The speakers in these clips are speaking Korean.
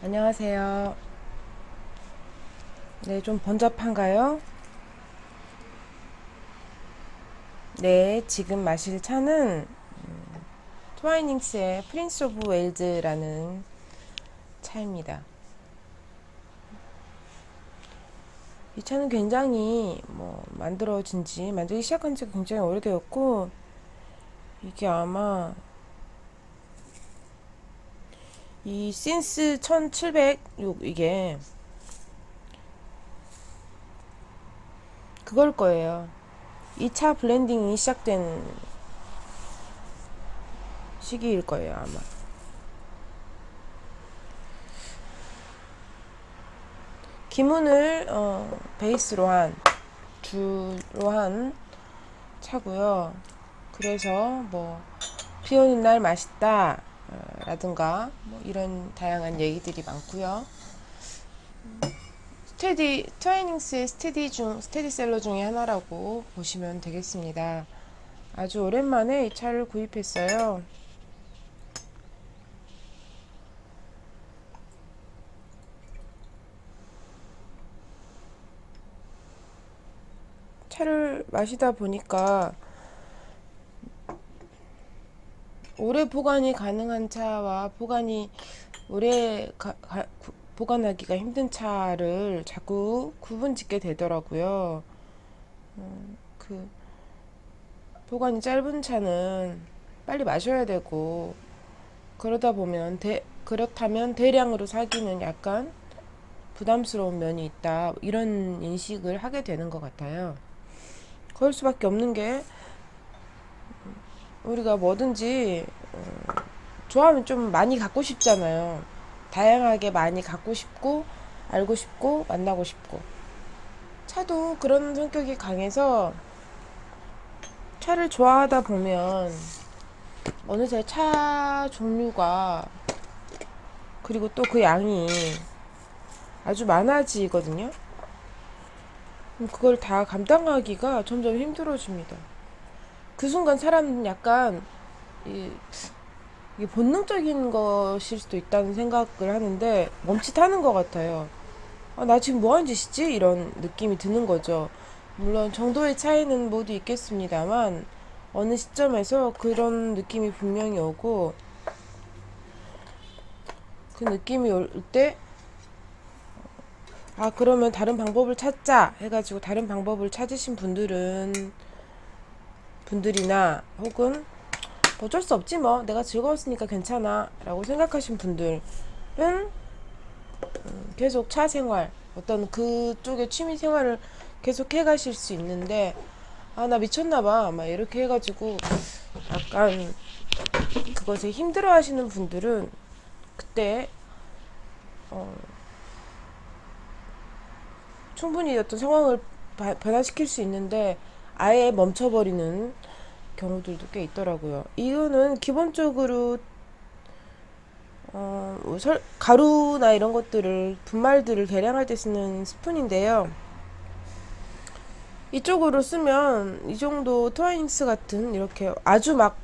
안녕하세요. 네, 좀 번잡한가요? 네, 지금 마실 차는 트와이닝스의 프린스 오브 웨일즈라는 차입니다. 이 차는 굉장히 만들기 시작한 지 굉장히 오래되었고, 이게 아마 이 신스 1706 이게 그걸 거예요. 이 차 블렌딩이 시작된 시기일 거예요, 아마. 기문을 베이스로 한 주로 한 차고요. 그래서 비 오는 날 맛있다 라든가 이런 다양한 얘기들이 많고요. 트와이닝스의 스테디셀러 중에 하나라고 보시면 되겠습니다. 아주 오랜만에 이 차를 구입했어요. 차를 마시다 보니까 오래 보관이 가능한 차와 오래 보관하기가 힘든 차를 자꾸 구분 짓게 되더라고요. 그 보관이 짧은 차는 빨리 마셔야 되고 그렇다면 대량으로 사기는 약간 부담스러운 면이 있다. 이런 인식을 하게 되는 것 같아요. 그럴 수밖에 없는 게 우리가 뭐든지 좋아하면 좀 많이 갖고 싶잖아요. 다양하게 많이 갖고 싶고 알고 싶고 만나고 싶고 차도 그런 성격이 강해서 차를 좋아하다 보면 어느새 차 종류가 그리고 또 그 양이 아주 많아지거든요. 그걸 다 감당하기가 점점 힘들어집니다. 그 순간 사람은 약간 이게 본능적인 것일 수도 있다는 생각을 하는데 멈칫하는 것 같아요. 나 지금 뭐 하는 짓이지? 이런 느낌이 드는 거죠. 물론 정도의 차이는 모두 있겠습니다만 어느 시점에서 그런 느낌이 분명히 오고 그 느낌이 올 때 그러면 다른 방법을 찾자 해가지고 다른 방법을 찾으신 분들이나 혹은 어쩔 수 없지 뭐 내가 즐거웠으니까 괜찮아 라고 생각하신 분들은 계속 차 생활 어떤 그쪽의 취미 생활을 계속 해가실 수 있는데 나 미쳤나봐 막 이렇게 해가지고 약간 그것에 힘들어 하시는 분들은 그때 충분히 어떤 상황을 변화시킬 수 있는데 아예 멈춰버리는 경우들도 꽤 있더라고요. 이유는 기본적으로 가루나 이런 것들을 분말들을 계량할 때 쓰는 스푼인데요. 이쪽으로 쓰면 이 정도 트와이닝스 같은 이렇게 아주 막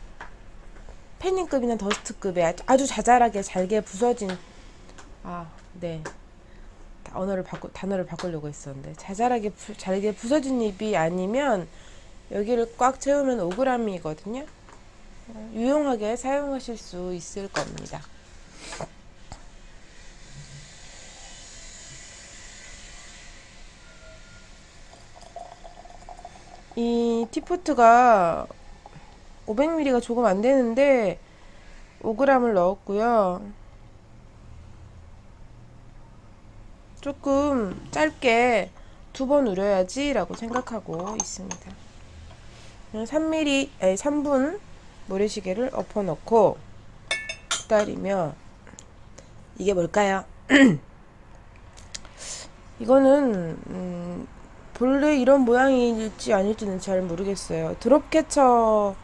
패닝급이나 더스트급의 아주 자잘하게 잘게 부서진 네. 단어를 바꾸려고 했었는데 잘게 부서진 잎이 아니면 여기를 꽉 채우면 5g이거든요. 유용하게 사용하실 수 있을 겁니다. 이 티포트가 500ml가 조금 안 되는데 5g을 넣었고요. 조금 짧게 2번 우려야지 라고 생각하고 있습니다. 3분 모래시계를 엎어놓고 기다리며 이게 뭘까요? 이거는 본래 이런 모양일지 아닐지는 잘 모르겠어요. 드롭캐쳐라고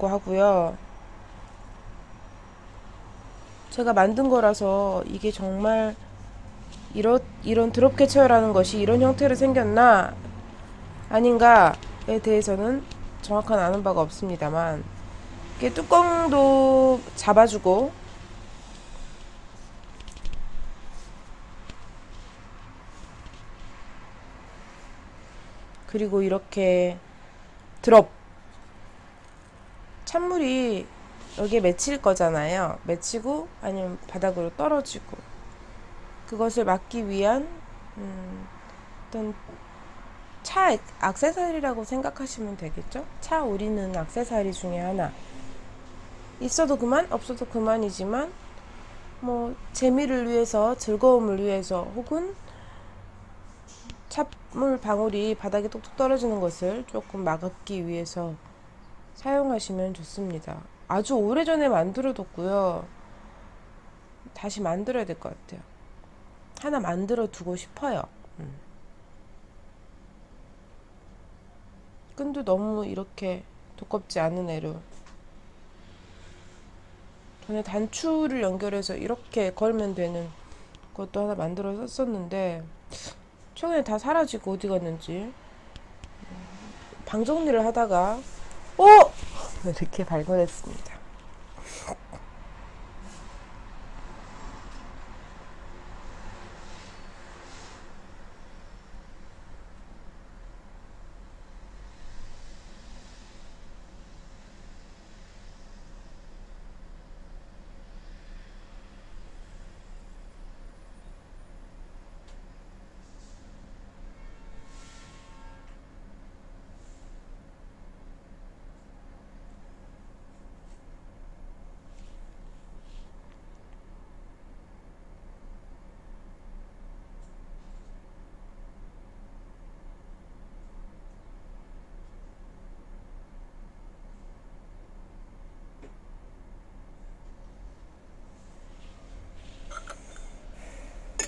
하고요. 제가 만든 거라서 이게 정말 이런 드롭캐쳐라는 것이 이런 형태로 생겼나 아닌가에 대해서는 정확한 아는 바가 없습니다만 이게 뚜껑도 잡아주고 그리고 이렇게 드롭 찬물이 여기에 맺힐 거잖아요. 맺히고 아니면 바닥으로 떨어지고 그것을 막기 위한 어떤 차 액세서리라고 생각하시면 되겠죠. 차 우리는 액세서리 중에 하나. 있어도 그만 없어도 그만이지만 뭐 재미를 위해서 즐거움을 위해서 혹은 찬물 방울이 바닥에 뚝뚝 떨어지는 것을 조금 막기 위해서 사용하시면 좋습니다. 아주 오래전에 만들어 뒀고요. 다시 만들어야 될 것 같아요. 하나 만들어 두고 싶어요. 끈도 너무 이렇게 두껍지 않은 애로. 전에 단추를 연결해서 이렇게 걸면 되는 것도 하나 만들어 썼었는데 최근에 다 사라지고 어디 갔는지. 방 정리를 하다가 이렇게 발견했습니다.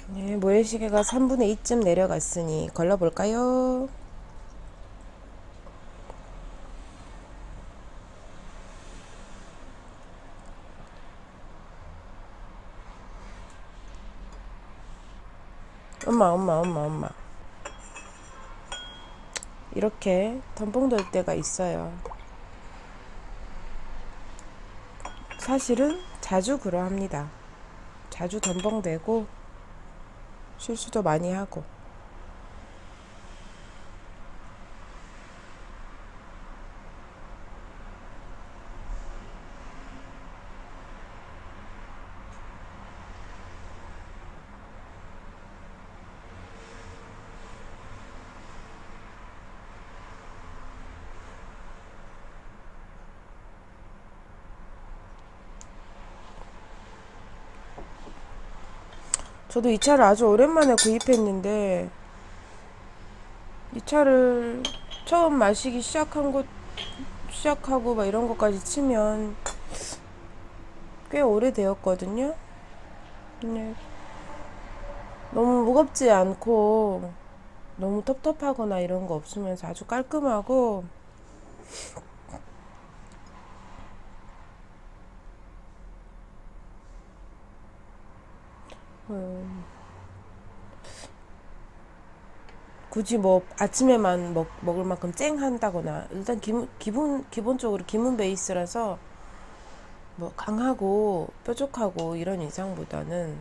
네, 모래시계가 3분의 2쯤 내려갔으니 걸러볼까요? 엄마. 이렇게 덤벙 될 때가 있어요. 사실은 자주 그러합니다. 자주 덤벙대고 실수도 많이 하고. 저도 이 차를 아주 오랜만에 구입했는데 이 차를 처음 마시기 시작하고 막 이런 것까지 치면 꽤 오래되었거든요. 근데 너무 무겁지 않고 너무 텁텁하거나 이런 거 없으면서 아주 깔끔하고 굳이 뭐 아침에만 먹을 만큼 쨍한다거나 일단 기본적으로 기문 베이스라서 뭐 강하고 뾰족하고 이런 이상보다는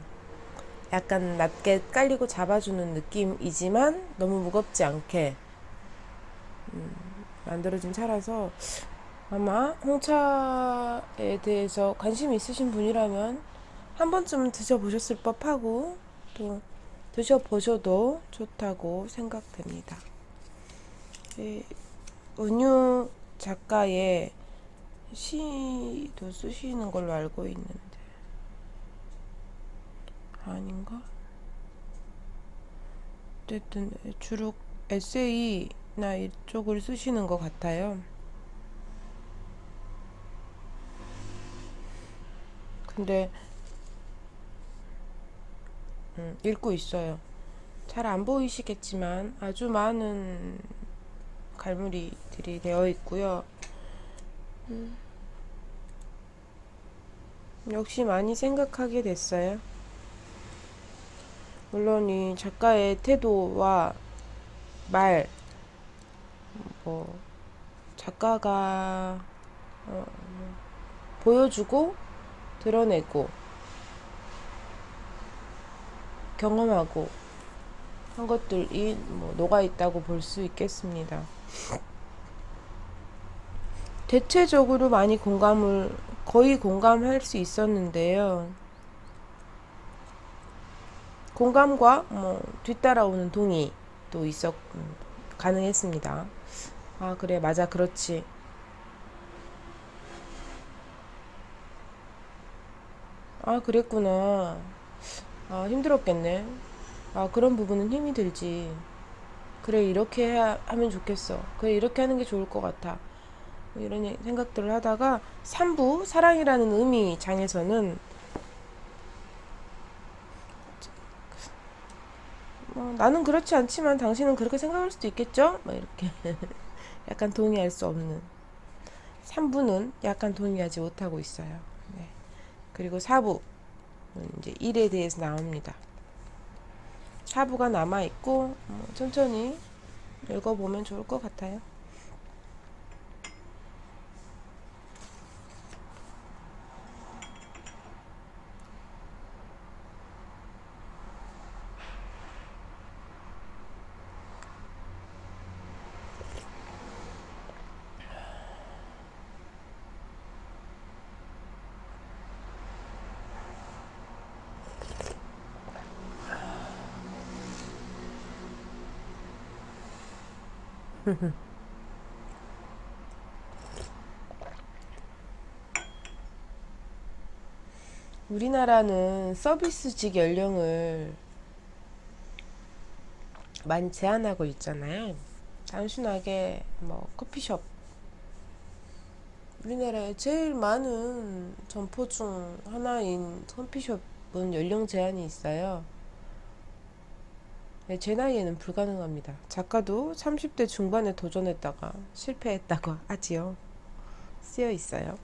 약간 낮게 깔리고 잡아주는 느낌이지만 너무 무겁지 않게 만들어진 차라서 아마 홍차에 대해서 관심 있으신 분이라면 한 번쯤은 드셔보셨을 법하고 또 드셔보셔도 좋다고 생각됩니다. 은유 작가의 시도 쓰시는 걸로 알고 있는데 아닌가? 어쨌든 주로 에세이나 이쪽을 쓰시는 것 같아요. 근데 읽고 있어요. 잘 안 보이시겠지만 아주 많은 갈무리들이 되어 있고요. 역시 많이 생각하게 됐어요. 물론 이 작가의 태도와 말, 뭐 작가가 보여주고 드러내고 경험하고 한 것들이 뭐 녹아 있다고 볼 수 있겠습니다. 대체적으로 많이 거의 공감할 수 있었는데요. 공감과 뭐 뒤따라오는 동의도 가능했습니다. 아, 그래, 맞아, 그렇지. 아, 그랬구나. 아, 힘들었겠네. 아, 그런 부분은 힘이 들지. 그래, 하면 좋겠어. 그래, 이렇게 하는 게 좋을 것 같아. 뭐 이런 생각들을 하다가 3부 사랑이라는 의미 장에서는 나는 그렇지 않지만 당신은 그렇게 생각할 수도 있겠죠? 막 이렇게 약간 동의할 수 없는 3부는 약간 동의하지 못하고 있어요. 네. 그리고 4부는 이제 일에 대해서 나옵니다. 4부가 남아있고 천천히 읽어보면 좋을 것 같아요. 우리나라는 서비스직 연령을 많이 제한하고 있잖아요. 단순하게 뭐 커피숍, 우리나라에 제일 많은 점포 중 하나인 커피숍은 연령 제한이 있어요. 네, 제 나이에는 불가능합니다. 작가도 30대 중반에 도전했다가 실패했다고 하지요. 쓰여 있어요.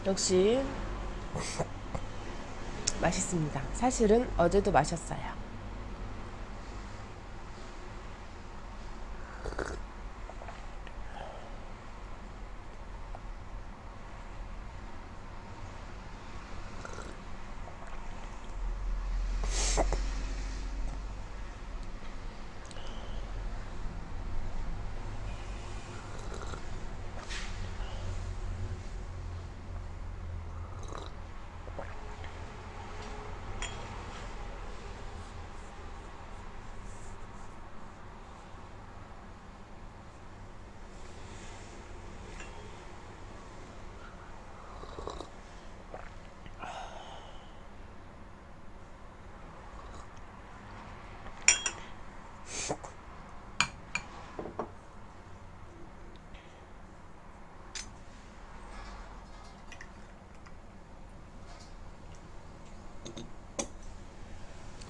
역시 맛있습니다. 사실은 어제도 마셨어요.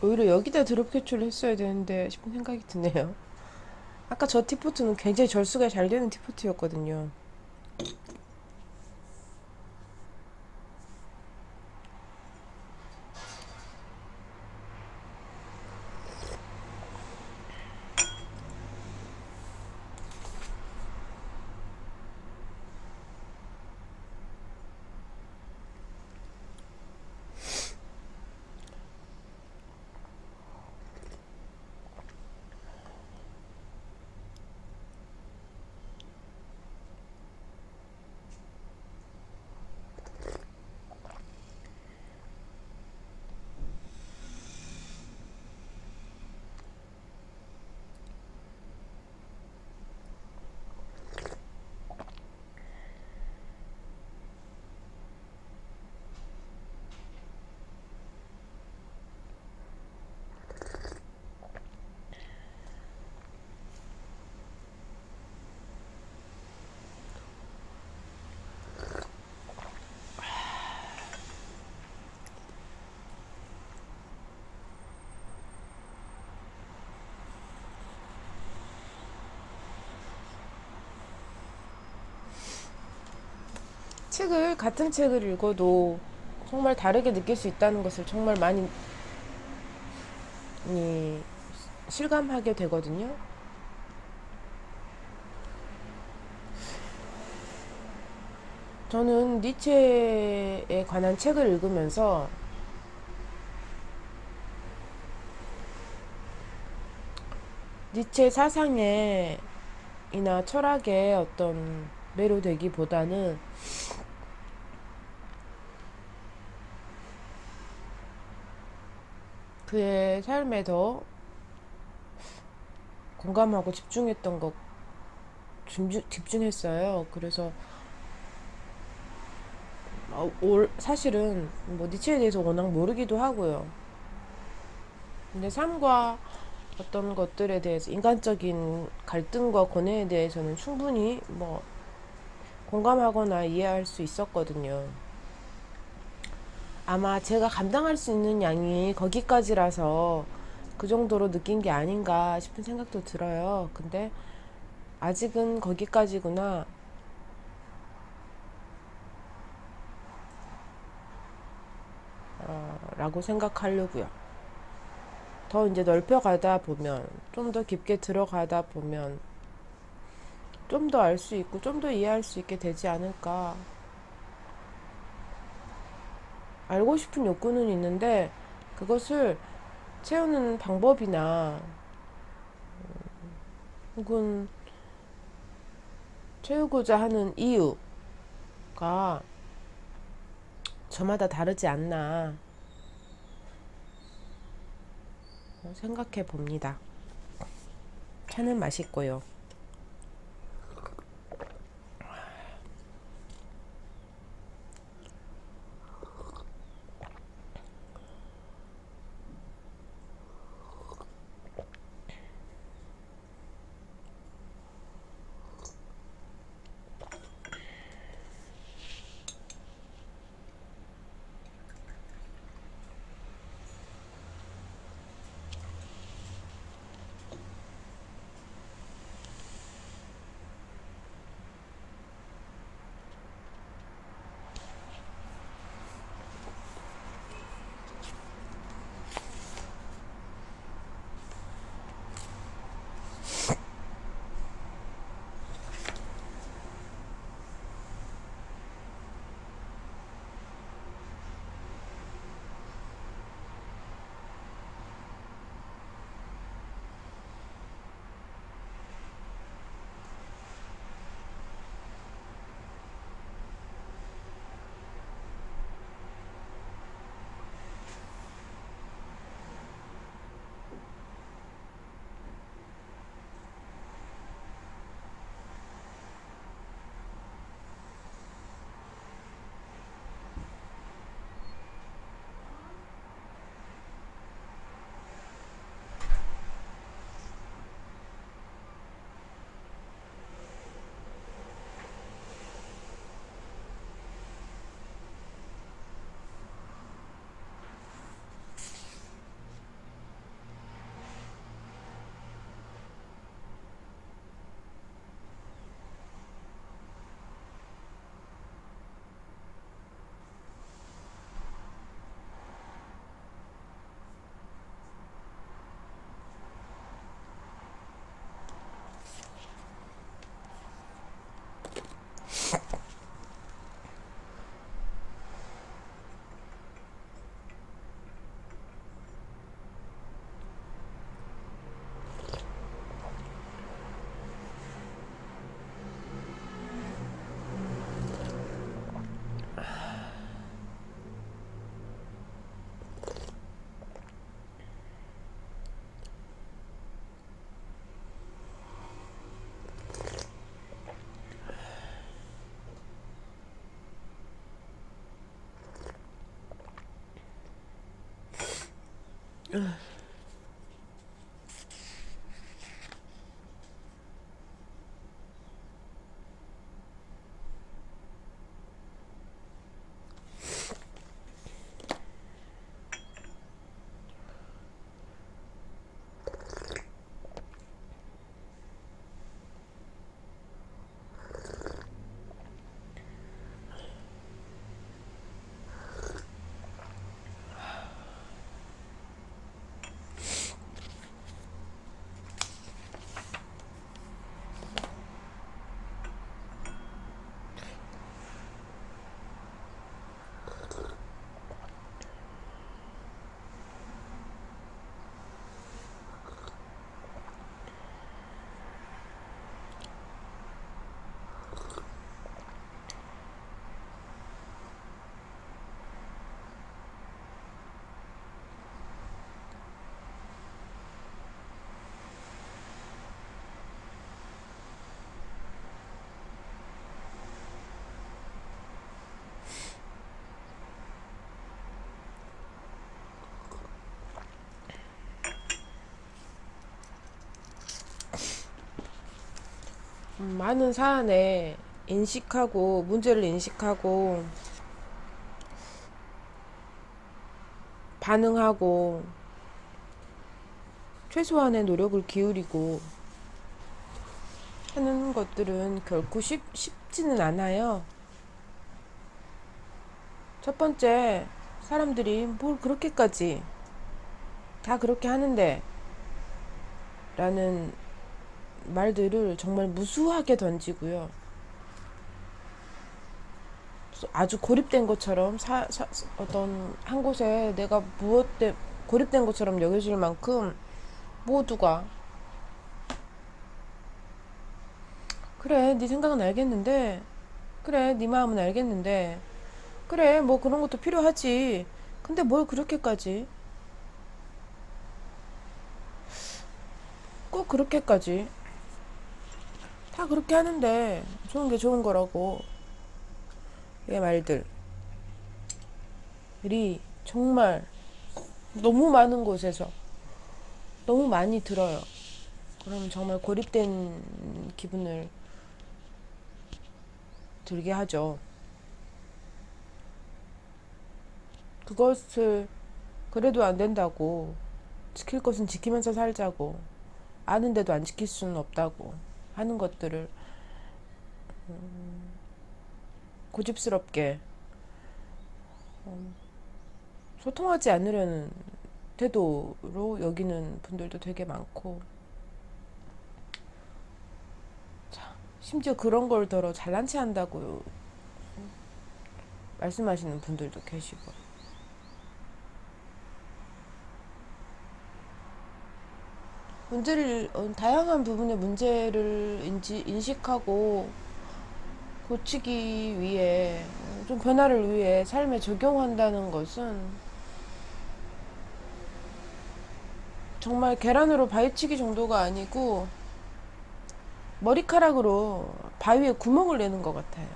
오히려 여기다 드롭 캐치를 했어야 되는데 싶은 생각이 드네요. 아까 저 티포트는 굉장히 절수가 잘 되는 티포트였거든요. 같은 책을 읽어도 정말 다르게 느낄 수 있다는 것을 정말 많이 실감하게 되거든요. 저는 니체에 관한 책을 읽으면서 니체 사상에 이나 철학에 어떤 매료되기보다는 그의 삶에 더 공감하고 집중했던 것 집중했어요. 그래서 사실은 뭐 니체에 대해서 워낙 모르기도 하고요. 근데 삶과 어떤 것들에 대해서 인간적인 갈등과 고뇌에 대해서는 충분히 뭐 공감하거나 이해할 수 있었거든요. 아마 제가 감당할 수 있는 양이 거기까지라서 그 정도로 느낀 게 아닌가 싶은 생각도 들어요. 근데 아직은 거기까지구나 라고 생각하려고요. 더 이제 넓혀가다 보면, 좀 더 깊게 들어가다 보면 좀 더 알 수 있고 좀 더 이해할 수 있게 되지 않을까. 알고 싶은 욕구는 있는데 그것을 채우는 방법이나 혹은 채우고자 하는 이유가 저마다 다르지 않나 생각해 봅니다. 차는 맛있고요. 많은 사안에 인식하고 문제를 인식하고 반응하고 최소한의 노력을 기울이고 하는 것들은 결코 쉽지는 않아요. 첫 번째, 사람들이 뭘 그렇게까지 다 그렇게 하는데 라는 말들을 정말 무수하게 던지고요. 아주 고립된 것처럼 어떤 한 곳에 내가 고립된 것처럼 여겨질 만큼 모두가 그래 네 생각은 알겠는데 그래 네 마음은 알겠는데 그래 뭐 그런 것도 필요하지 근데 뭘 그렇게까지 꼭 그렇게까지 다 그렇게 하는데 좋은 게 좋은 거라고 이 말들이 정말 너무 많은 곳에서 너무 많이 들어요. 그럼 정말 고립된 기분을 들게 하죠. 그것을 그래도 안 된다고 지킬 것은 지키면서 살자고 아는데도 안 지킬 수는 없다고 하는 것들을 고집스럽게 소통하지 않으려는 태도로 여기는 분들도 되게 많고 심지어 그런 걸 더러 잘난 체 한다고 말씀하시는 분들도 계시고 다양한 부분의 문제를 인식하고 고치기 위해 좀 변화를 위해 삶에 적용한다는 것은 정말 계란으로 바위치기 정도가 아니고 머리카락으로 바위에 구멍을 내는 것 같아요.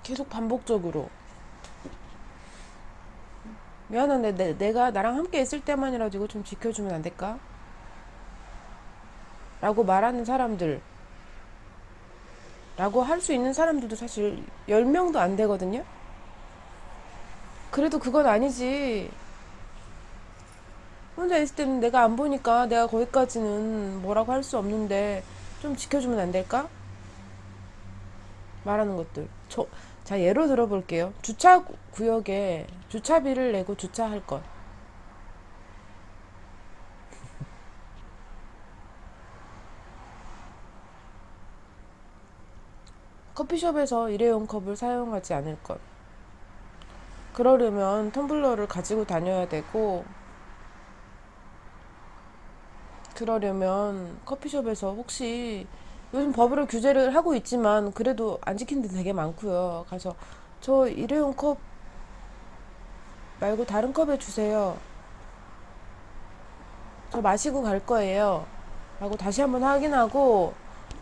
계속 반복적으로 미안한데 내가 나랑 함께 있을 때만이라도 이거 좀 지켜주면 안 될까? 라고 말하는 사람들 라고 할 수 있는 사람들도 사실 10명도 안 되거든요. 그래도 그건 아니지. 혼자 있을 때는 내가 안 보니까 내가 거기까지는 뭐라고 할 수 없는데 좀 지켜주면 안 될까? 말하는 것들. 자, 예로 들어볼게요. 주차 구역에 주차비를 내고 주차할 것. 커피숍에서 일회용 컵을 사용하지 않을 것. 그러려면 텀블러를 가지고 다녀야 되고, 그러려면 커피숍에서 혹시 요즘 법으로 규제를 하고 있지만 그래도 안 지키는 데 되게 많고요. 가서 저 일회용 컵 말고 다른 컵에 주세요. 저 마시고 갈 거예요. 라고 다시 한번 확인하고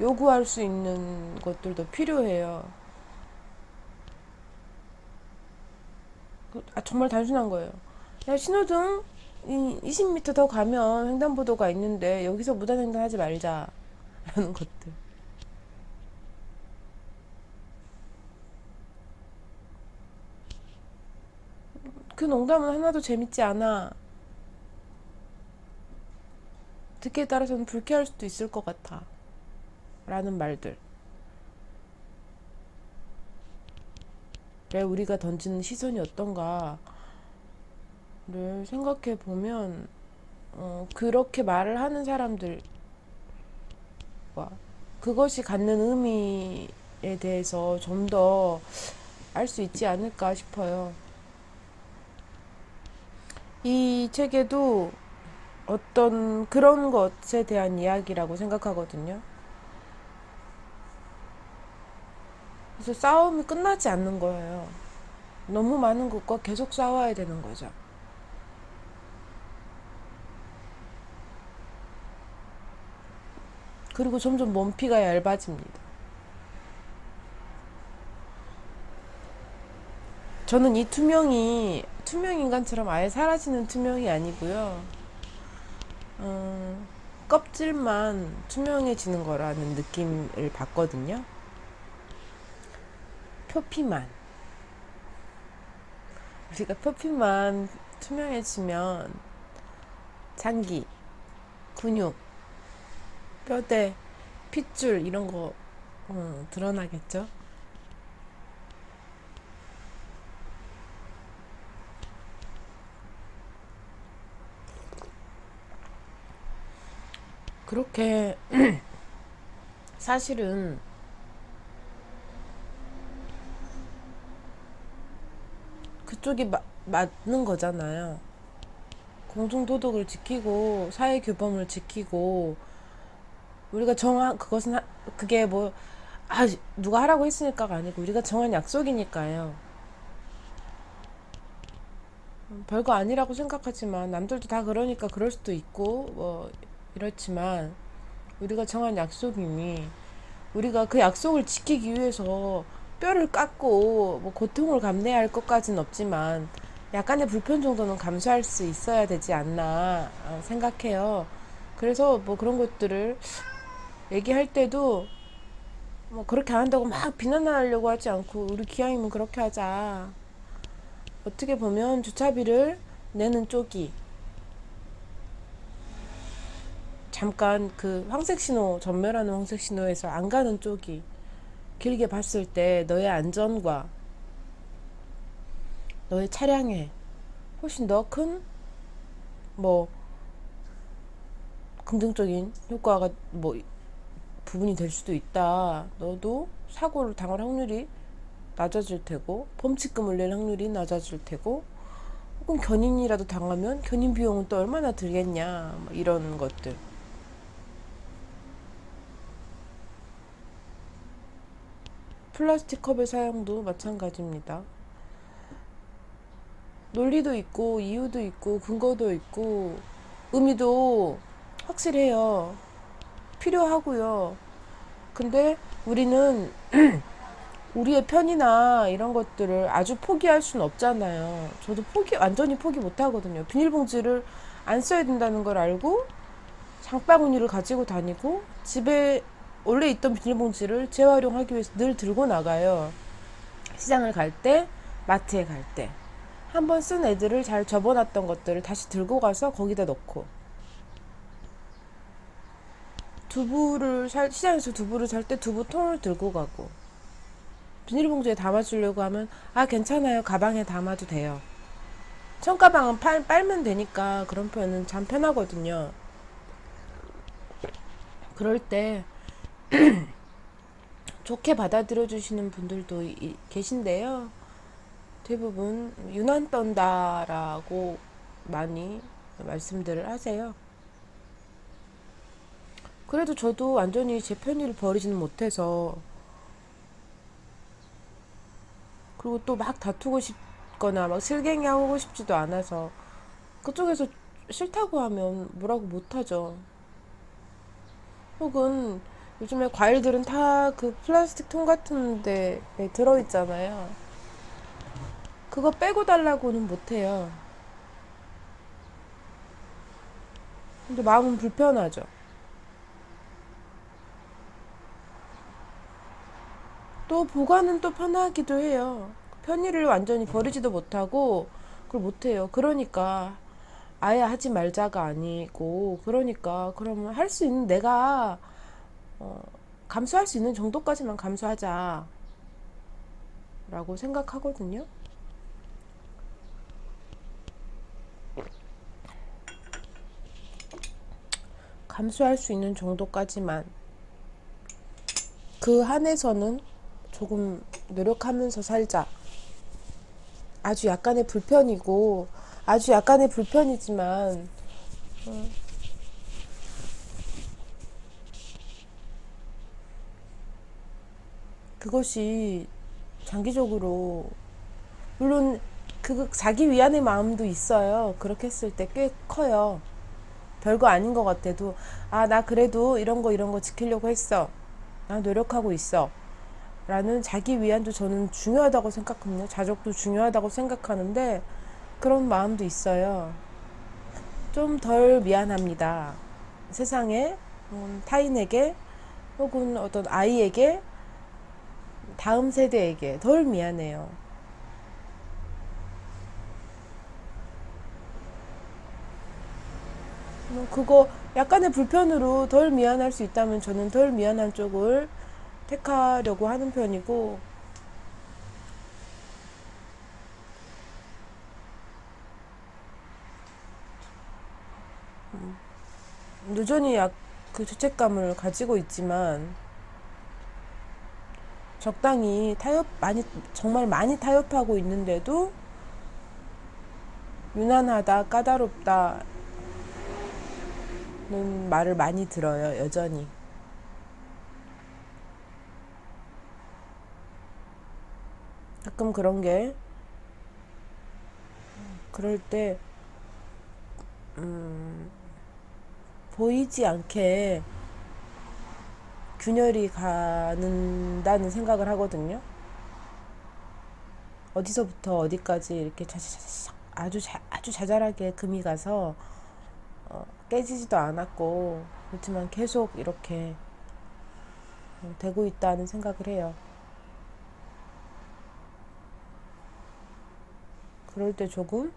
요구할 수 있는 것들도 필요해요. 정말 단순한 거예요. 야, 신호등 20m 더 가면 횡단보도가 있는데 여기서 무단횡단 하지 말자. 라는 것들. 그 농담은 하나도 재밌지 않아. 듣기에 따라서는 불쾌할 수도 있을 것 같아. 라는 말들. 왜 우리가 던지는 시선이 어떤가를 생각해 보면 그렇게 말을 하는 사람들과 그것이 갖는 의미에 대해서 좀 더 알 수 있지 않을까 싶어요. 이 책에도 어떤 그런 것에 대한 이야기라고 생각하거든요. 그래서 싸움이 끝나지 않는 거예요. 너무 많은 것과 계속 싸워야 되는 거죠. 그리고 점점 몸피가 얇아집니다. 저는 이 투명 인간처럼 아예 사라지는 투명이 아니고요. 어, 껍질만 투명해지는 거라는 느낌을 받거든요. 표피만. 우리가 표피만 투명해지면 장기, 근육, 뼈대, 핏줄 이런 거 드러나겠죠. 그렇게 사실은 그쪽이 맞는 거잖아요. 공중도덕을 지키고 사회규범을 지키고 우리가 정한 그것은 그게 뭐 누가 하라고 했으니까가 아니고 우리가 정한 약속이니까요. 별거 아니라고 생각하지만 남들도 다 그러니까 그럴 수도 있고 뭐 이렇지만 우리가 정한 약속이니 우리가 그 약속을 지키기 위해서 뼈를 깎고 뭐 고통을 감내야 할 것까지는 없지만 약간의 불편 정도는 감수할 수 있어야 되지 않나 생각해요. 그래서 뭐 그런 것들을 얘기할 때도 뭐 그렇게 안 한다고 막 비난하려고 하지 않고 우리 기왕이면 그렇게 하자. 어떻게 보면 주차비를 내는 쪽이 잠깐 그 황색신호 전멸하는 황색신호에서 안 가는 쪽이 길게 봤을 때 너의 안전과 너의 차량에 훨씬 더 큰 뭐 긍정적인 효과가 뭐 부분이 될 수도 있다. 너도 사고를 당할 확률이 낮아질 테고 범칙금을 낼 확률이 낮아질 테고 혹은 견인이라도 당하면 견인 비용은 또 얼마나 들겠냐 뭐 이런 것들. 플라스틱 컵의 사용도 마찬가지입니다. 논리도 있고 이유도 있고 근거도 있고 의미도 확실해요. 필요하고요. 근데 우리는 우리의 편이나 이런 것들을 아주 포기할 수는 없잖아요. 저도 완전히 포기 못 하거든요. 비닐봉지를 안 써야 된다는 걸 알고 장바구니를 가지고 다니고 집에 원래 있던 비닐봉지를 재활용하기 위해서 늘 들고 나가요. 시장을 갈 때, 마트에 갈 때. 한번 쓴 애들을 잘 접어놨던 것들을 다시 들고 가서 거기다 넣고. 시장에서 두부를 살 때 두부통을 들고 가고. 비닐봉지에 담아주려고 하면, 괜찮아요. 가방에 담아도 돼요. 청가방은 빨면 되니까 그런 표현은 참 편하거든요. 그럴 때, 좋게 받아들여 주시는 분들도 계신데요. 대부분 유난 떤다라고 많이 말씀들을 하세요. 그래도 저도 완전히 제 편의를 버리지는 못해서 그리고 또 막 다투고 싶거나 막 실갱이 하고 싶지도 않아서 그쪽에서 싫다고 하면 뭐라고 못하죠. 혹은 요즘에 과일들은 다 그 플라스틱 통 같은 데에 들어있잖아요. 그거 빼고 달라고는 못해요. 근데 마음은 불편하죠. 또 보관은 또 편하기도 해요. 편의를 완전히 버리지도 못하고 그걸 못해요. 그러니까 아예 하지 말자가 아니고 그러니까 그러면 할 수 있는 내가 감수할 수 있는 정도까지만 감수하자 라고 생각하거든요. 감수할 수 있는 정도까지만 그 한에서는 조금 노력하면서 살자. 아주 약간의 불편이고 아주 약간의 불편이지만 그것이 장기적으로 물론 그 자기 위안의 마음도 있어요. 그렇게 했을 때 꽤 커요. 별거 아닌 것 같아도 나 그래도 이런 거 지키려고 했어. 나 노력하고 있어. 라는 자기 위안도 저는 중요하다고 생각합니다. 자족도 중요하다고 생각하는데 그런 마음도 있어요. 좀 덜 미안합니다. 세상에, 타인에게, 혹은 어떤 아이에게, 다음 세대에게 덜 미안해요. 그거 약간의 불편으로 덜 미안할 수 있다면 저는 덜 미안한 쪽을 택하려고 하는 편이고, 여전히 그 죄책감을 가지고 있지만 적당히 정말 많이 타협하고 있는데도 유난하다, 까다롭다는 말을 많이 들어요, 여전히. 가끔 그런 게, 그럴 때, 보이지 않게 균열이 가는다는 생각을 하거든요. 어디서부터 어디까지 이렇게 아주 자잘하게 금이 가서 깨지지도 않았고, 그렇지만 계속 이렇게 되고 있다는 생각을 해요. 그럴 때 조금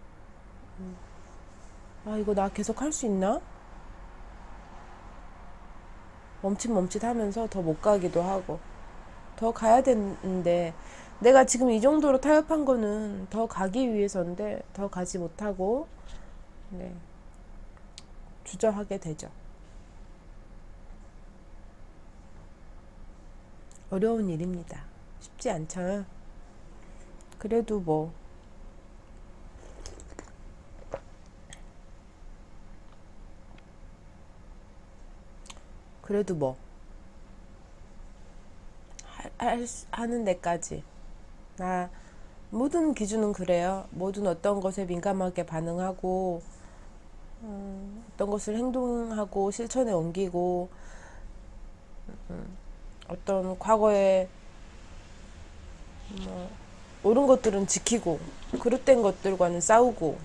이거 나 계속 할 수 있나? 멈칫멈칫 하면서 더 못 가기도 하고, 더 가야 되는데 내가 지금 이 정도로 타협한 거는 더 가기 위해서인데 더 가지 못하고, 네, 주저하게 되죠. 어려운 일입니다. 쉽지 않죠. 그래도 뭐 그래도 뭐 하는 데까지, 나 모든 기준은 그래요. 모든 어떤 것에 민감하게 반응하고, 어떤 것을 행동하고 실천에 옮기고, 어떤 과거에 옳은 것들은 지키고 그릇된 것들과는 싸우고,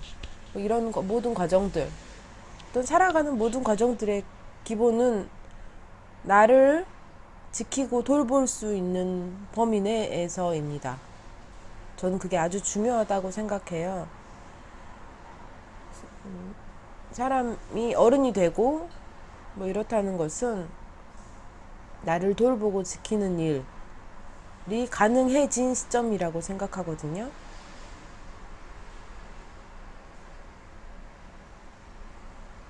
뭐 이런 모든 과정들, 어떤 살아가는 모든 과정들의 기본은 나를 지키고 돌볼 수 있는 범위 내에서입니다. 저는 그게 아주 중요하다고 생각해요. 사람이 어른이 되고 뭐 이렇다는 것은 나를 돌보고 지키는 일이 가능해진 시점이라고 생각하거든요.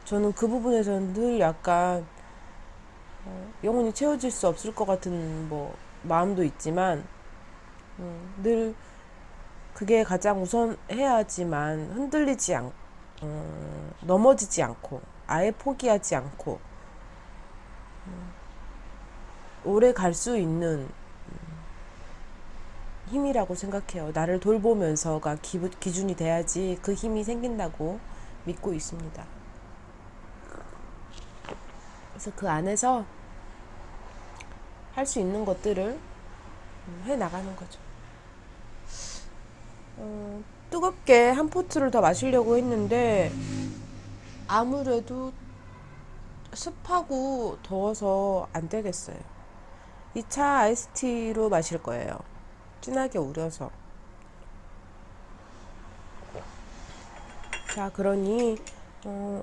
저는 그 부분에서는 늘 약간 영원히 채워질 수 없을 것 같은 마음도 있지만, 늘 그게 가장 우선해야지만 넘어지지 않고 아예 포기하지 않고 오래 갈 수 있는 힘이라고 생각해요. 나를 돌보면서가 기준이 돼야지 그 힘이 생긴다고 믿고 있습니다. 그래서 그 안에서 할 수 있는 것들을 해 나가는 거죠. 뜨겁게 한 포트를 더 마시려고 했는데 아무래도 습하고 더워서 안 되겠어요. 2차 아이스티로 마실 거예요. 진하게 우려서. 자, 그러니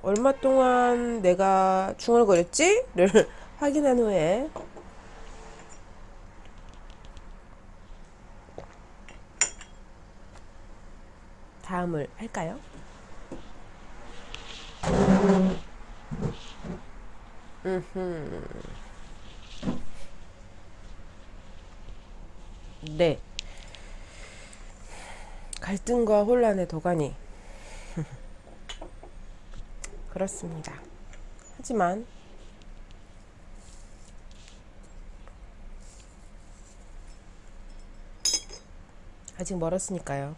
얼마 동안 내가 중얼거렸지?를 확인한 후에 다음을 할까요? 네. 갈등과 혼란의 도가니. 그렇습니다. 하지만 아직 멀었으니까요.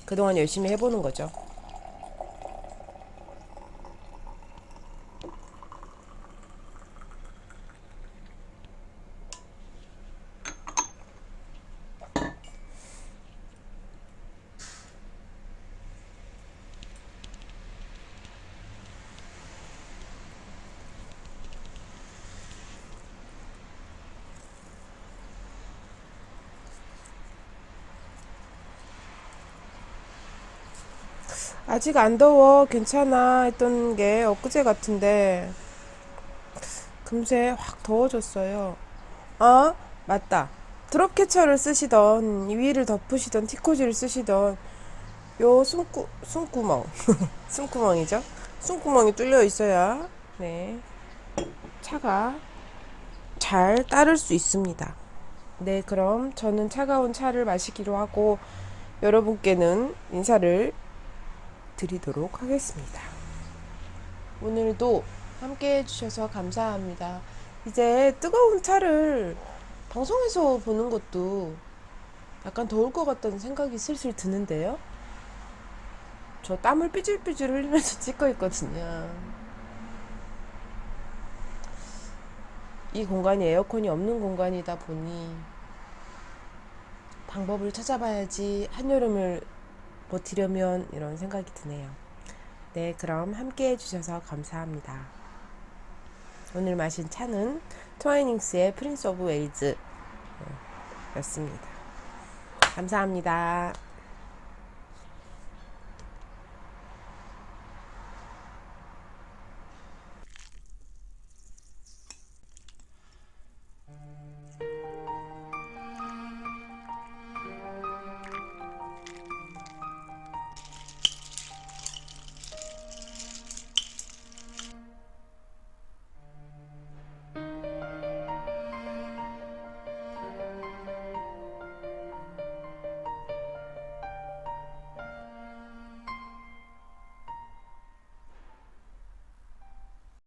그동안 열심히 해보는 거죠. 아직 안 더워, 괜찮아 했던 게 엊그제 같은데 금세 확 더워졌어요. 아, 맞다. 드롭캐쳐를 쓰시던, 위를 덮으시던, 티코지를 쓰시던 요 숨구멍 숨구멍이죠. 숨구멍이 뚫려 있어야 네 차가 잘 따를 수 있습니다. 네, 그럼 저는 차가운 차를 마시기로 하고 여러분께는 인사를 드리도록 하겠습니다. 오늘도 함께 해주셔서 감사합니다. 이제 뜨거운 차를 방송에서 보는 것도 약간 더울 것 같다는 생각이 슬슬 드는데요. 저 땀을 삐질삐질 흘리면서 찍고 있거든요. 이 공간이 에어컨이 없는 공간이다 보니 방법을 찾아봐야지 한여름을 버티려면 이런 생각이 드네요. 네, 그럼 함께 해주셔서 감사합니다. 오늘 마신 차는 트와이닝스의 프린스 오브 웨일즈 였습니다. 감사합니다.